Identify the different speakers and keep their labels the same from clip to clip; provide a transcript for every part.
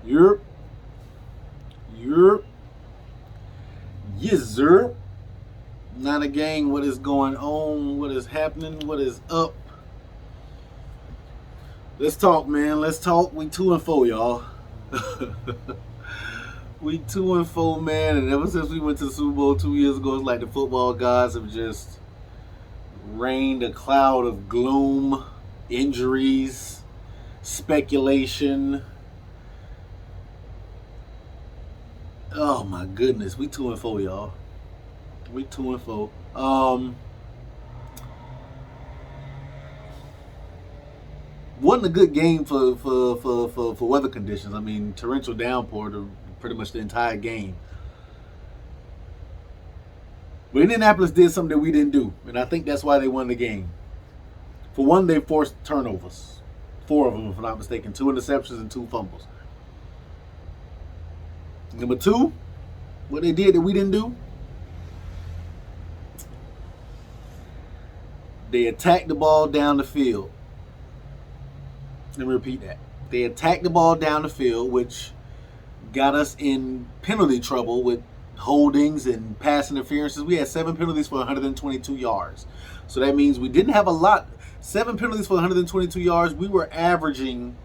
Speaker 1: You're, you're, yes, sir. Not a gang. What is going on? What is happening? What is up? Let's talk, man. Let's talk. We 2-4, y'all. We 2-4, man. And ever since we went to the Super Bowl 2 years ago, it's like the football gods have just rained a cloud of gloom, injuries, speculation. Oh my goodness, we 2-4, y'all. We 2-4. Wasn't a good game for weather conditions. I mean, torrential downpour pretty much the entire game. But Indianapolis did something that we didn't do, and I think that's why they won the game. For one, they forced turnovers, 4 of them, if I'm not mistaken, 2 interceptions and 2 fumbles. Number two, what they did that we didn't do, they attacked the ball down the field. Let me repeat that. They attacked the ball down the field, which got us in penalty trouble with holdings and pass interferences. We had 7 penalties for 122 yards. So that means we didn't have a lot. 7 penalties for 122 yards. We were averaging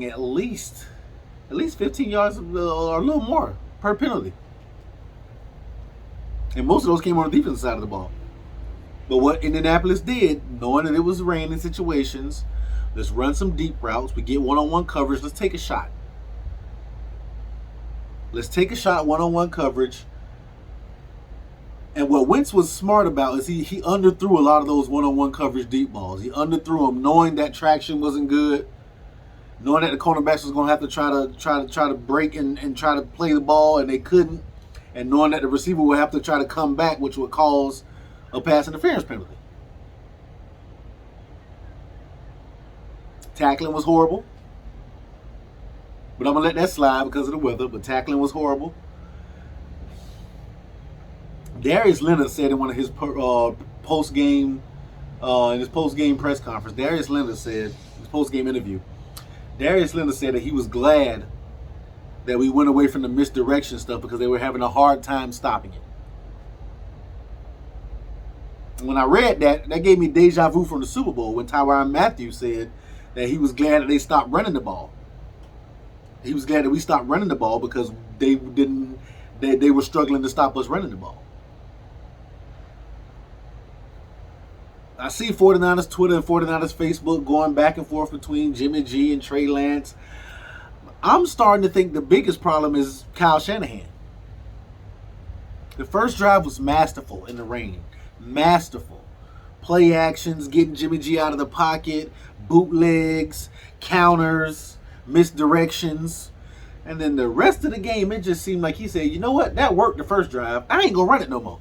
Speaker 1: at least 15 yards or a little more per penalty. And most of those came on the defensive side of the ball. But what Indianapolis did, knowing that it was raining situations, let's run some deep routes. We get one-on-one coverage. Let's take a shot. Let's take a shot, one-on-one coverage. And what Wentz was smart about is he underthrew a lot of those one-on-one coverage deep balls. He underthrew them, knowing that traction wasn't good, knowing that the cornerbacks was going to have to try to break and try to play the ball, and they couldn't, and knowing that the receiver would have to try to come back, which would cause a pass interference penalty. Tackling was horrible, but I'm gonna let that slide because of the weather. But tackling was horrible. Darius Leonard said in one of his post game in his post game press conference. Darius Leonard said his post game interview. Darius Leonard said that he was glad that we went away from the misdirection stuff because they were having a hard time stopping it. When I read that, that gave me deja vu from the Super Bowl when Tyrann Mathieu said that he was glad that they stopped running the ball. He was glad that we stopped running the ball because they were struggling to stop us running the ball. I see 49ers Twitter and 49ers Facebook going back and forth between Jimmy G and Trey Lance. I'm starting to think the biggest problem is Kyle Shanahan. The first drive was masterful in the rain. Masterful. Play actions, getting Jimmy G out of the pocket, bootlegs, counters, misdirections. And then the rest of the game, it just seemed like he said, you know what, that worked the first drive. I ain't going to run it no more.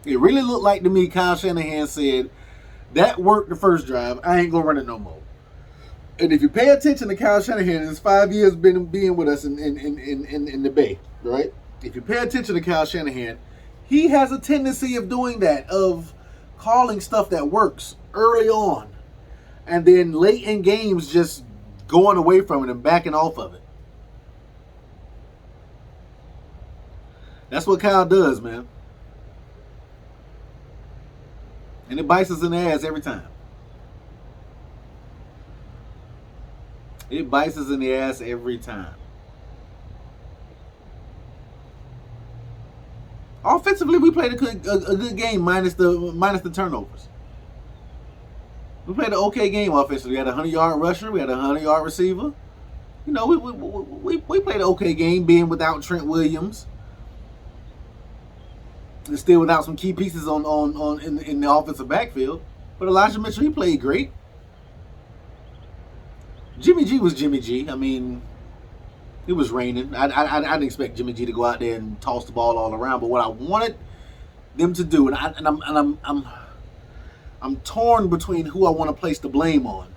Speaker 1: It really looked like to me Kyle Shanahan said, that worked the first drive. I ain't going to run it no more. And if you pay attention to Kyle Shanahan, his 5 years being with us in the Bay, right? If you pay attention to Kyle Shanahan, he has a tendency of doing that, of calling stuff that works early on, and then late in games just going away from it and backing off of it. That's what Kyle does, man. And it bites us in the ass every time. It bites us in the ass every time. Offensively, we played a good game minus the turnovers. We played an okay game offensively. We had a 100-yard rusher. We had a 100-yard receiver. You know, we played an okay game being without Trent Williams. And still without some key pieces in the offensive backfield. But Elijah Mitchell, he played great. Jimmy G was Jimmy G. I mean, it was raining. I didn't expect Jimmy G to go out there and toss the ball all around. But what I wanted them to do, I'm torn between who I want to place the blame on.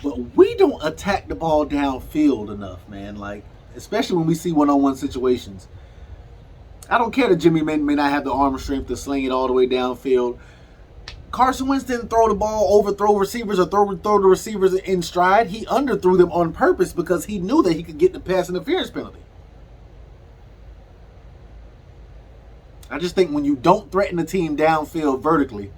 Speaker 1: But we don't attack the ball downfield enough, man. Like, especially when we see one-on-one situations. I don't care that Jimmy may not have the arm strength to sling it all the way downfield. Carson Wentz didn't throw the ball, overthrow receivers, or throw the receivers in stride. He underthrew them on purpose because he knew that he could get the pass interference penalty. I just think when you don't threaten the team downfield vertically,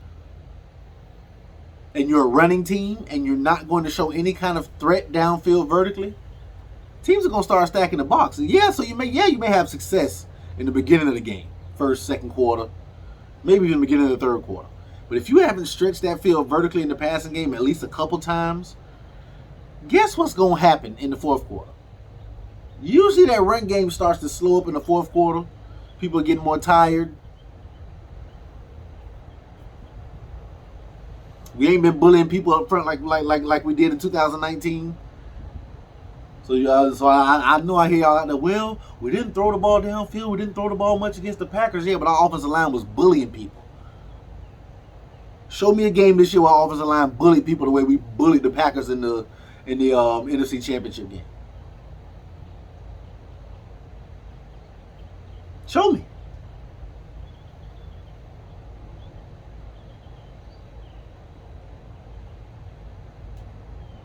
Speaker 1: and you're a running team, and you're not going to show any kind of threat downfield vertically, teams are going to start stacking the box. Yeah, so you may have success in the beginning of the game, first, second quarter, maybe even the beginning of the third quarter. But if you haven't stretched that field vertically in the passing game at least a couple times, guess what's going to happen in the fourth quarter? Usually that run game starts to slow up in the fourth quarter. People are getting more tired. We ain't been bullying people up front like we did in 2019. So I know I hear y'all out there, well, we didn't throw the ball downfield. We didn't throw the ball much against the Packers. Yeah, but our offensive line was bullying people. Show me a game this year where our offensive line bullied people the way we bullied the Packers in the NFC Championship game. Show me.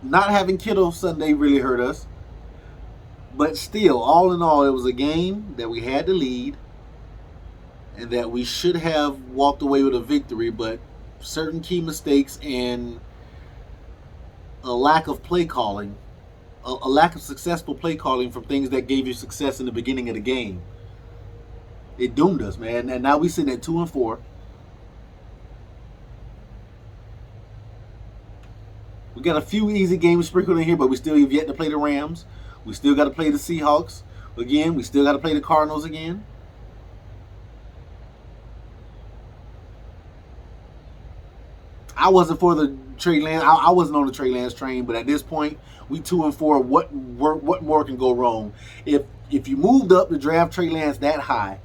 Speaker 1: Not having Kittle Sunday really hurt us. But still, all in all, it was a game that we had to lead and that we should have walked away with a victory, but certain key mistakes and a lack of play calling, a lack of successful play calling from things that gave you success in the beginning of the game, it doomed us, man. And now we sitting at 2-4. We got a few easy games sprinkled in here, but we still have yet to play the Rams. We still got to play the Seahawks again. We still got to play the Cardinals again. I wasn't for the Trey Lance. I wasn't on the Trey Lance train, but at this point, we 2-4. What more can go wrong? If you moved up to draft Trey Lance that high,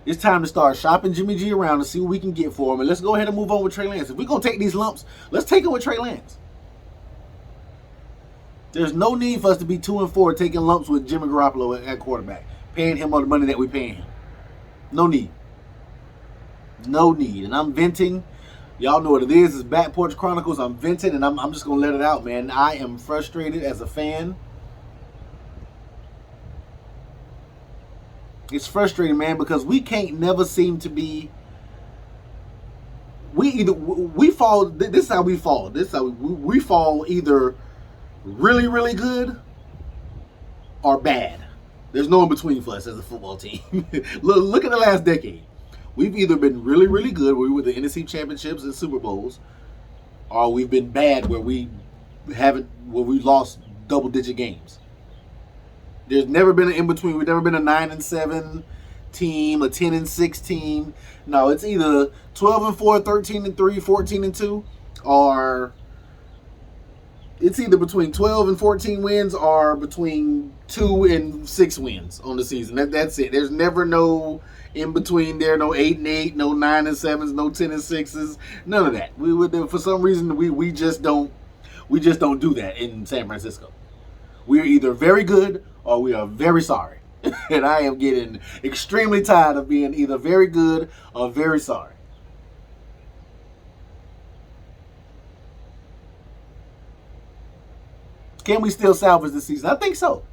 Speaker 1: it's time to start shopping Jimmy G around and see what we can get for him. And let's go ahead and move on with Trey Lance. If we're going to take these lumps, let's take it with Trey Lance. There's no need for us to be 2-4 taking lumps with Jimmy Garoppolo at quarterback, paying him all the money that we're paying him. No need. No need. And I'm venting. Y'all know what it is. It's Back Porch Chronicles. I'm venting, and I'm just going to let it out, man. I am frustrated as a fan. It's frustrating, man, because we can't never seem to be. We fall. This is how we fall. This is how we fall either really, really good or bad. There's no in between for us as a football team. Look at the last decade. We've either been really, really good, where we were the NFC Championships and Super Bowls, or we've been bad, where we lost double-digit games. There's never been an in-between. We've never been a 9-7 team, a 10-6 team. No, it's either 12-4, 13-3, 14-2, or it's either between 12 and 14 wins or between 2 and 6 wins on the season. That's it. There's never no in between there. No 8-8, no 9-7s, no 10-6s. None of that. We would, for some reason, we just don't do that in San Francisco. We're either very good or we are very sorry. And I am getting extremely tired of being either very good or very sorry. Can we still salvage this season? I think so.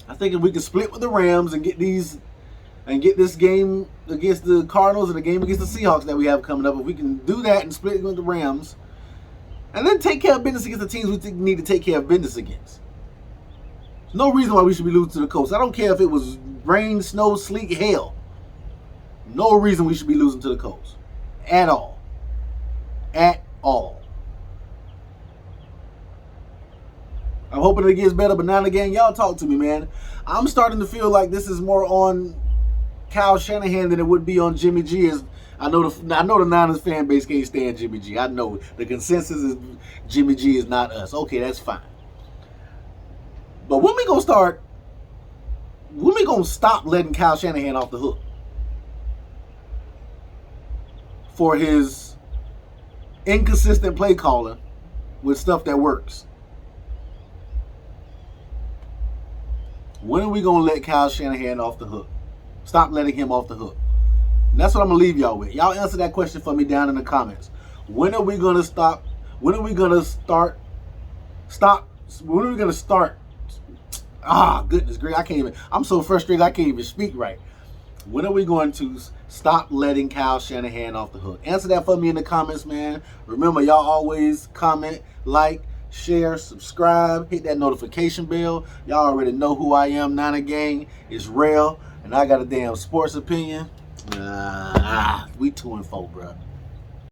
Speaker 1: I think if we can split with the Rams and get this game against the Cardinals and the game against the Seahawks that we have coming up, if we can do that and split with the Rams, and then take care of business against the teams we need to take care of business against. There's no reason why we should be losing to the Colts. I don't care if it was rain, snow, sleet, hail. No reason we should be losing to the Colts. At all. At all. I'm hoping it gets better, but now and again, y'all talk to me, man. I'm starting to feel like this is more on Kyle Shanahan than it would be on Jimmy G. I know the Niners fan base can't stand Jimmy G. I know the consensus is Jimmy G is not us. Okay, that's fine. But when we gonna stop letting Kyle Shanahan off the hook for his inconsistent play calling with stuff that works? When are we going to let Kyle Shanahan off the hook? Stop letting him off the hook. And that's what I'm going to leave y'all with. Y'all answer that question for me down in the comments. When are we going to stop? When are we going to start? Stop. When are we going to start? Goodness gracious. I'm so frustrated I can't even speak right. When are we going to stop letting Kyle Shanahan off the hook? Answer that for me in the comments, man. Remember, y'all always comment, like, share, subscribe, hit that notification bell. Y'all already know who I am. Nana Gang is real, and I got a damn sports opinion. We 2-4, bro.